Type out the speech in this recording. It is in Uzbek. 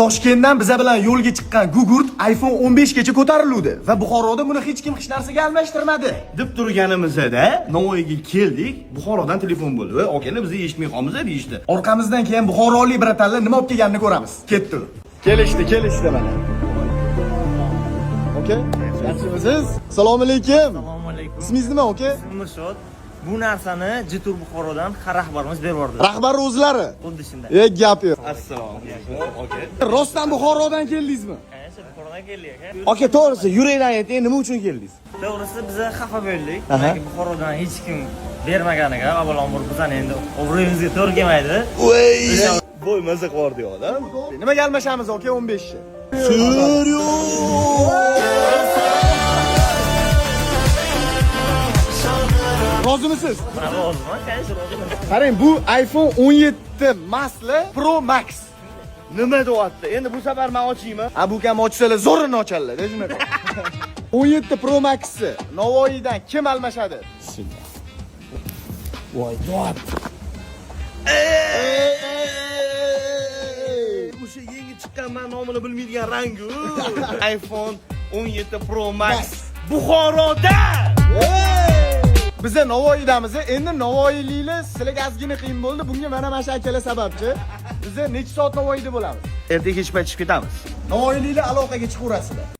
Toshkentdan biza bilan yo'lga chiqqan Gugurt iPhone 15 gacha ko'tariluvdi va Buxoroda buni hech kim hech narsaga almashtirmadi. deb turganimizda Navoiyga keldik. Buxorodan telefon bo'ldi va akani bizni eshitmay qolmiz deyishdi. Orqamizdan keyin buxorolik bratanlar nima olib kelganini ko'ramiz. Ketdi. Kelishdi mana. Okay? Yaxshimisiz? Assalomu alaykum. Assalomu alaykum. Ismingiz nima, okay? Mirshod. Bu narsani Jitur Buxorodan rahbarimiz berib yubordi. Rahbar o'zlari. Xuddi shunday. Gap yo'q. Assalomu alaykum. Okay. Rostdan Buxorodan keldingizmi? Qaysi Buxorodan keldik aka? Okay, to'g'risi, yurakdan ayting, nima uchun keldingiz? To'g'risi biz xafa bo'ldik. Chunki Buxorodan hech kim bermaganiga, avvalambor bizani endi obro'yimizga to'g'ri kelmaydi. Voy maza qildi odam. Nimaga almashamiz, okay, 15 chi? Rozimisiz? Roziman, qaysi roziman. Qarang, bu iPhone 17 Masli Pro Max. Nima deyapti? Endi bu safar men ochaymi? Ha, bu kam ochsalar zo'rini ochadilar, shunaqa. 17 Pro Max'ni Navoiydan kim almashadi? Bismillah. Voy, do'at. O'sha yangi chiqqan men nomini bilmaydigan rangu. iPhone 17 Pro Max Buxoroda. Biza Navoiydamiz. Endi Navoiyliklar sizlarga ozgina qiyin bo'ldi. Bunga mana shu akalar sababchi. Biz necha soat Navoiyda bo'lamiz? Ertaga kech payt chiqib ketamiz. Navoiyliklar aloqaga chiqaverasizlar.